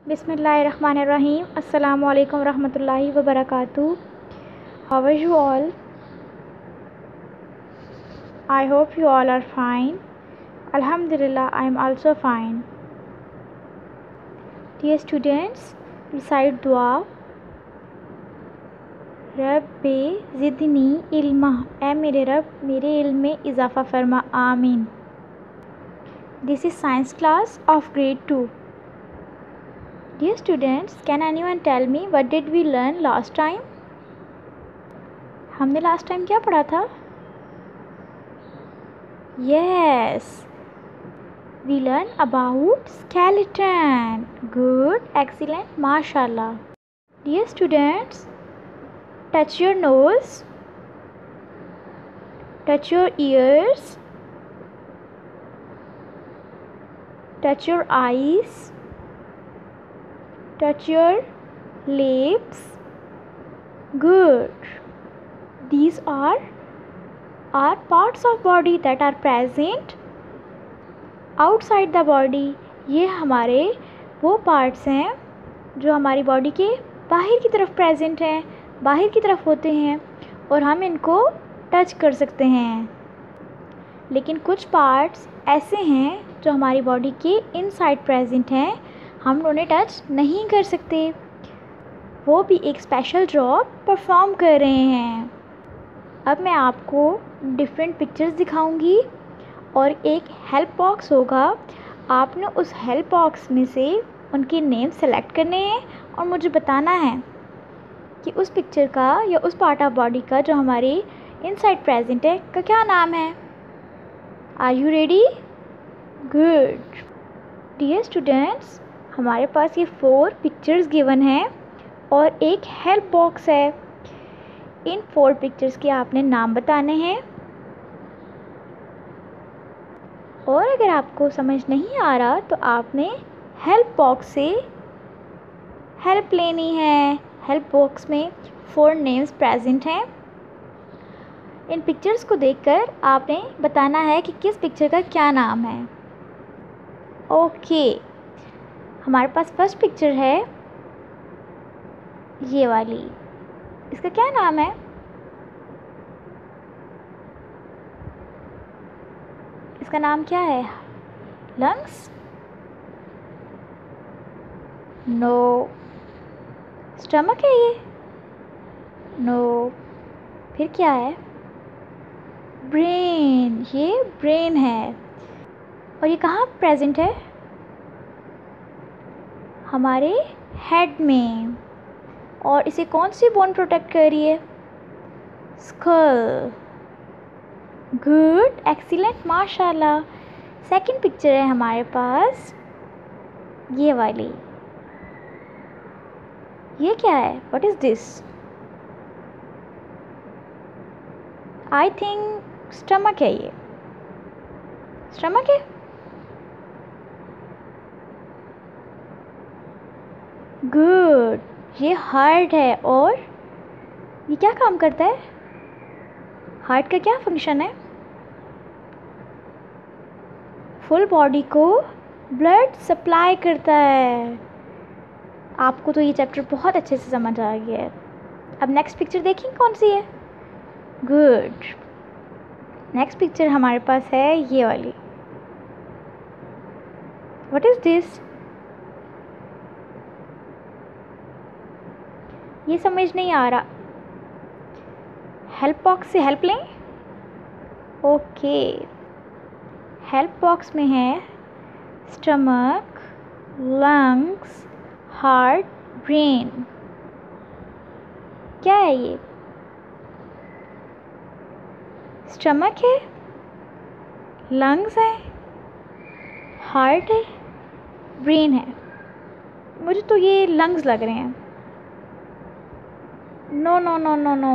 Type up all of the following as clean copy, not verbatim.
बिस्मिल्लाहिर्रहमानिर्रहीम। अस्सलामु अलैकुम रहमतुल्लाहि व बरकातुहू। How are you all? I hope you all are fine. Alhamdulillah, I am also fine. Dear students, recite dua. रब्बे ज़िदनी इल्मा, ए मेरे रब मेरे इल्म में इजाफ़ा फरमा, आमीन। This is science class of grade 2. Dear students, can anyone tell me what did we learn last time? हमने last time क्या पढ़ा था? Yes, we learned about skeleton. Good, excellent, mashallah. Dear students, touch your nose, touch your ears, touch your eyes, touch your lips. Good. These are parts of body that are present outside the body. ये हमारे वो parts हैं जो हमारी body के बाहर की तरफ प्रेजेंट हैं, बाहर की तरफ होते हैं और हम इनको टच कर सकते हैं। लेकिन कुछ पार्ट्स ऐसे हैं जो हमारी बॉडी के इनसाइड प्रेजेंट हैं, हम उन्हें टच नहीं कर सकते। वो भी एक स्पेशल जॉब परफॉर्म कर रहे हैं। अब मैं आपको डिफरेंट पिक्चर्स दिखाऊंगी और एक हेल्प बॉक्स होगा। आपने उस हेल्प बॉक्स में से उनके नेम सेलेक्ट करने हैं और मुझे बताना है कि उस पिक्चर का या उस पार्ट ऑफ बॉडी का जो हमारे इनसाइड प्रेजेंट है का क्या नाम है। Are you ready? Good. Dear students, हमारे पास ये 4 पिक्चर्स गिवन हैं और एक हेल्प बॉक्स है। इन 4 पिक्चर्स के आपने नाम बताने हैं और अगर आपको समझ नहीं आ रहा तो आपने हेल्प बॉक्स से हेल्प लेनी है। हेल्प बॉक्स में 4 नेम्स प्रेजेंट हैं। इन पिक्चर्स को देखकर आपने बताना है कि किस पिक्चर का क्या नाम है। ओके, हमारे पास फर्स्ट पिक्चर है ये वाली। इसका क्या नाम है? इसका नाम क्या है? लंग्स? नो। स्टमक है ये? नो। फिर क्या है? ब्रेन। ये ब्रेन है और ये कहाँ प्रेजेंट है? हमारे हेड में। और इसे कौन सी बोन प्रोटेक्ट कर रही है? स्कल। गुड, एक्सीलेंट, माशाल्लाह। सेकंड पिक्चर है हमारे पास ये वाली। ये क्या है? What is this? I think stomach है। ये स्टमक है। गुड, ये हार्ट है। और ये क्या काम करता है? हार्ट का क्या फंक्शन है? फुल बॉडी को ब्लड सप्लाई करता है। आपको तो ये चैप्टर बहुत अच्छे से समझ आ गया है। अब नेक्स्ट पिक्चर देखें कौन सी है। गुड। नेक्स्ट पिक्चर हमारे पास है ये वाली। What is this? ये समझ नहीं आ रहा। हेल्प बॉक्स से हेल्प लें। ओके, हेल्प बॉक्स में है स्टमक, लंग्स, हार्ट, ब्रेन। क्या है ये? स्टमक है, लंग्स है, हार्ट है, ब्रेन है। मुझे तो ये लंग्स लग रहे हैं। No no no no no,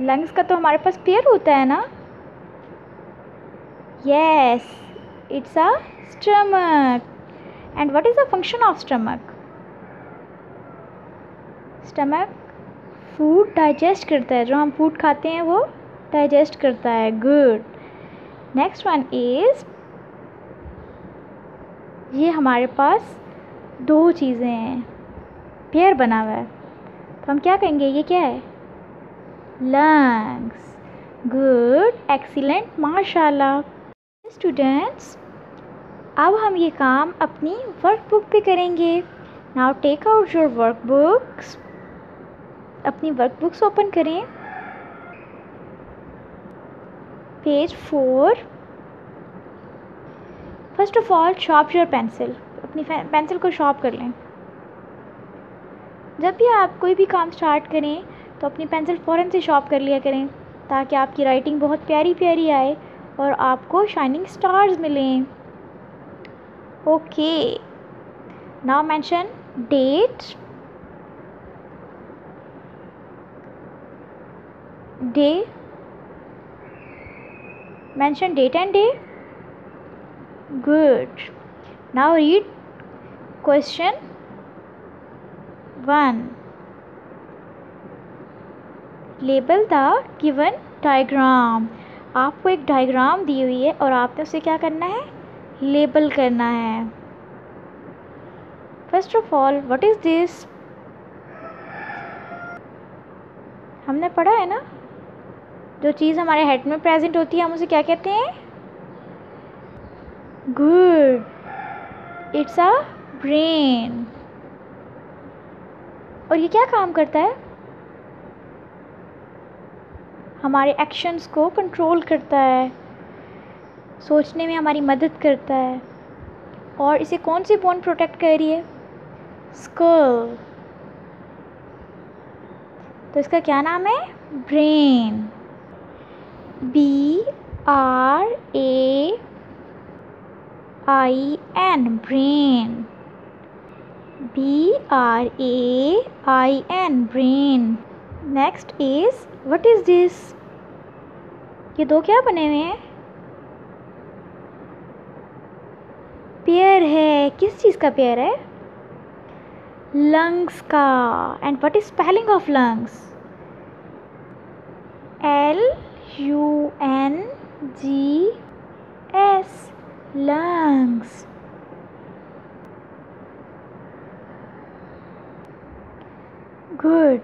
lungs का तो हमारे पास पेयर होता है ना। Yes, it's a stomach. And what is the function of stomach? Stomach food digest करता है। जो हम फूड खाते हैं वो डाइजेस्ट करता है। गुड। नेक्स्ट वन इज ये हमारे पास दो चीज़ें हैं, पेयर बना हुआ है, तो हम क्या कहेंगे, ये क्या है, लंग्स। गुड, एक्सीलेंट, माशाल्लाह। स्टूडेंट्स, अब हम ये काम अपनी वर्कबुक पे करेंगे। Now take out your workbooks. अपनी वर्कबुक्स ओपन करें। Page 4। First of all sharp your pencil. अपनी पेंसिल को शार्प कर लें। जब भी आप कोई भी काम स्टार्ट करें तो अपनी पेंसिल फ़ौरन से शार्प कर लिया करें, ताकि आपकी राइटिंग बहुत प्यारी प्यारी आए और आपको शाइनिंग स्टार्स मिलें। Okay, now mention date, day, mention date and day. Good. Now read question 1. Label the given diagram. आपको एक डायग्राम दी हुई है और आपने उसे क्या करना है, लेबल करना है। First of all, what is this? हमने पढ़ा है ना, जो चीज़ हमारे हेड में प्रेजेंट होती है हम उसे क्या कहते हैं? Good, it's a brain. और ये क्या काम करता है? हमारे एक्शंस को कंट्रोल करता है, सोचने में हमारी मदद करता है। और इसे कौन सी बोन प्रोटेक्ट कर रही है? स्कल। तो इसका क्या नाम है? Brain. BRAIN, brain. BRAIN, brain. Next is, what is this? ये दो क्या बने हुए हैं? पेयर है। किस चीज़ का पेयर है? लंग्स का। And what is spelling of lungs? LUNGS, lungs. Good.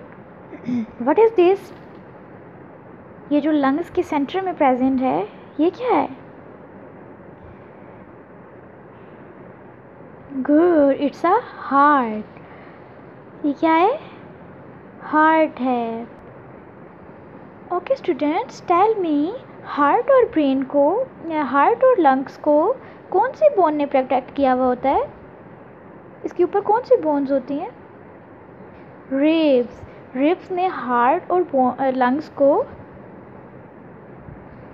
What is this? ये जो लंग्स के सेंटर में प्रेजेंट है, ये क्या है? Good, it's a heart. ये क्या है? हार्ट है। Okay students, tell me, heart और ब्रेन को, हार्ट और लंग्स को कौन सी बोन ने प्रोटेक्ट किया हुआ होता है? इसके ऊपर कौन सी बोन्स होती हैं? रिब्स। रिब्स ने हार्ट और लंग्स को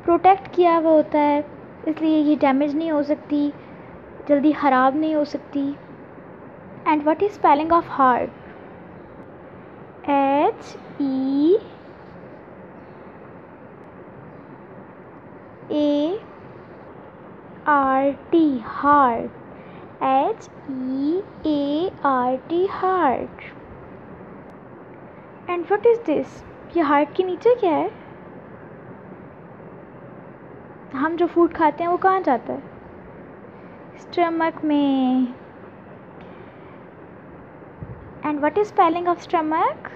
प्रोटेक्ट किया हुआ होता है, इसलिए ये डैमेज नहीं हो सकती, जल्दी ख़राब नहीं हो सकती। And what is spelling of heart? HEART, heart. HEART, heart. And what is this? ये हार्ट के नीचे क्या है? हम जो फूड खाते हैं वो कहाँ जाता है? स्टमक में। And what is spelling of stomach?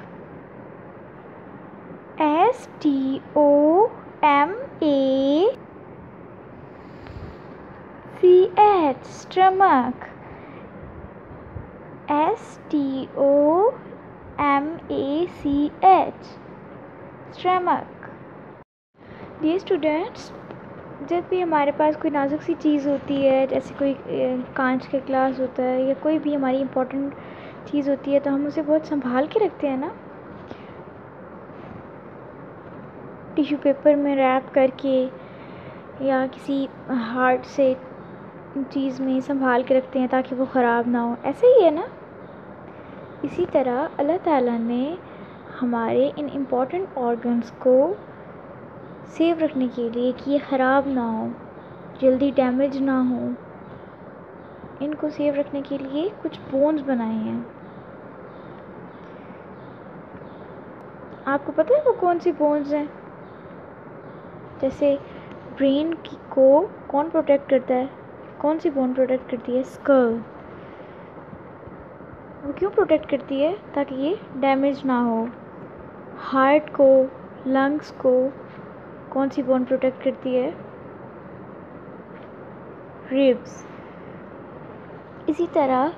STOMACH, stomach. STOMACH, stomach. Dear students, जब भी हमारे पास कोई नाजुक सी चीज़ होती है, जैसे कोई कांच का ग्लास होता है या कोई भी हमारी इम्पोर्टेंट चीज़ होती है, तो हम उसे बहुत संभाल के रखते हैं ना, टिश्यू पेपर में रैप करके या किसी हार्ड से चीज़ में संभाल के रखते हैं ताकि वो ख़राब ना हो। ऐसे ही है ना, इसी तरह अल्लाह ताला ने हमारे इन इम्पोर्टेंट ऑर्गन्स को सेव रखने के लिए कि ये ख़राब ना हो, जल्दी डैमेज ना हो, इनको सेव रखने के लिए कुछ बोन्स बनाए हैं। आपको पता है वो कौन सी बोन्स हैं? जैसे ब्रेन को कौन प्रोटेक्ट करता है? कौन सी बोन प्रोटेक्ट करती है? स्कल। वो क्यों प्रोटेक्ट करती है? ताकि ये डैमेज ना हो। हार्ट को, लंग्स को कौन सी बोन प्रोटेक्ट करती है? रिब्स। इसी तरह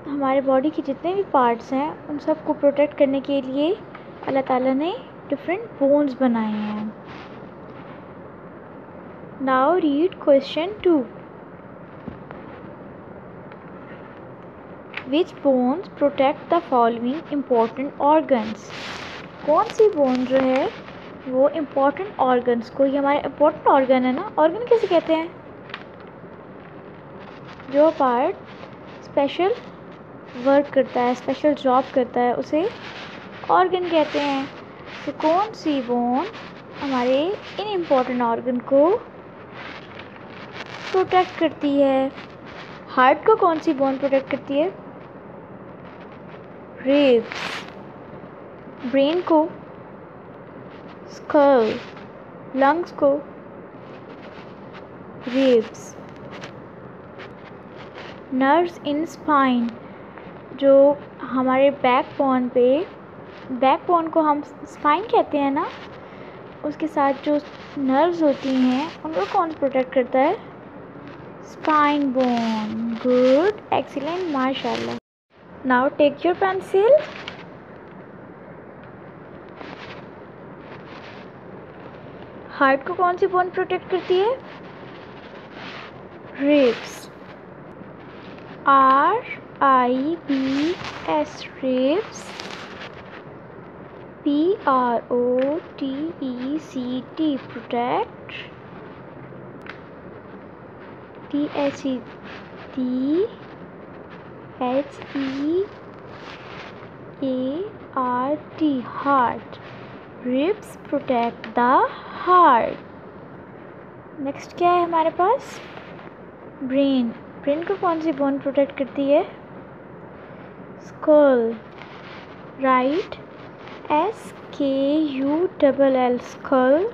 हमारे बॉडी के जितने भी पार्ट्स हैं उन सबको प्रोटेक्ट करने के लिए अल्लाह ताला ने डिफरेंट बोन्स बनाए हैं। Now read question 2। Which bones protect the following important organs? कौन सी बोन जो है वो इम्पोर्टेंट ऑर्गन्स को, ये हमारे इम्पोर्टेंट ऑर्गन है ना, ऑर्गन कैसे कहते हैं? जो पार्ट स्पेशल वर्क करता है, स्पेशल जॉब करता है, उसे ऑर्गन कहते हैं। तो कौन सी बोन हमारे इन इम्पोर्टेंट ऑर्गन को प्रोटेक्ट करती है? हार्ट को कौन सी बोन प्रोटेक्ट करती है? रिब्स। ब्रेन को स्कल, लंग्स को रिब्स। नर्व्स इन स्पाइन, जो हमारे बैकबोन को हम स्पाइन कहते हैं ना, उसके साथ जो नर्व्स होती हैं उनको कौन प्रोटेक्ट करता है? Spine bone. गुड, एक्सीलेंट, माशाल्लाह। Now take your pencil. Heart को कौन सी बोन प्रोटेक्ट करती है? Ribs. RIBS, ribs. PROTECT, protect. THEART, heart. Ribs protect the heart. Next क्या है हमारे पास? ब्रेन। ब्रेन को कौन सी बोन प्रोटेक्ट करती है? Skull. Right, SKULL, skull.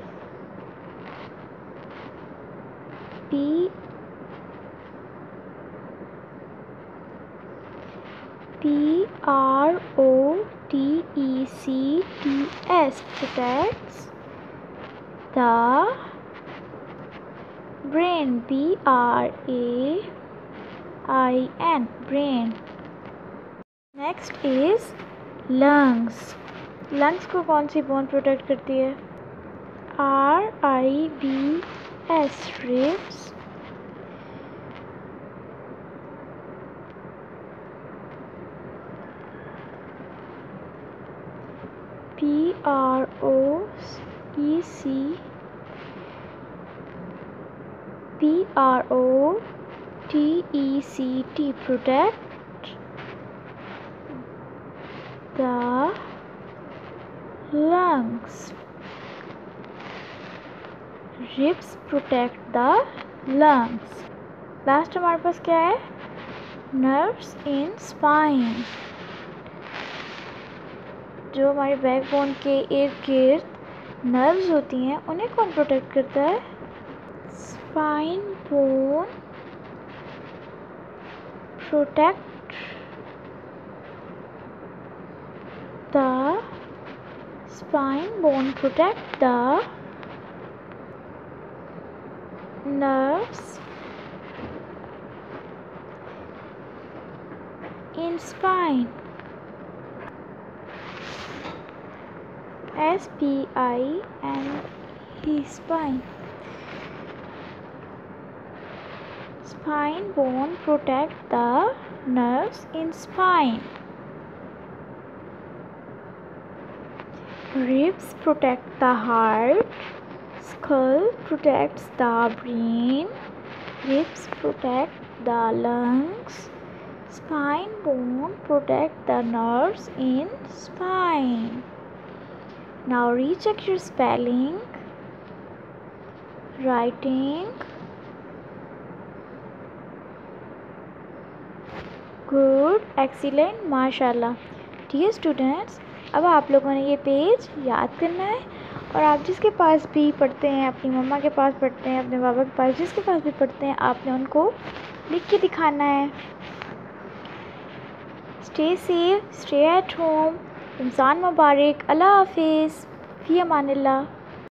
PROTECTS, protects the brain. BRAIN, brain. Next is lungs. Lungs को कौन सी बोन प्रोटेक्ट करती है? RIBS, ribs. PROTECT, protect the lungs. Ribs protect the lungs. Last हमारे पास क्या है? नर्व्स इन स्पाइन, जो हमारे बैकबोन के इर्द गिर्द नर्व्स होती हैं उन्हें कौन प्रोटेक्ट करता है? Spine bone protect the spine bone, protect the nerves in spine. SPINE, spine. Spine bone protect the nerves in spine. Ribs protect the heart. Skull protects the brain. Ribs protect the lungs. Spine bone protect the nerves in spine. Now recheck your spelling, writing. Good, excellent, माशाल्लाह। Dear students, अब आप लोगों ने ये page याद करना है और आप जिसके पास भी पढ़ते हैं, अपनी मम्मा के पास पढ़ते हैं, अपने पापा के पास, जिसके पास भी पढ़ते हैं, आपने उनको लिख के दिखाना है। Stay safe, stay at home. Ramzan मुबारक। अल्लाह हाफिज़। फ़ी अमानिल्लाह।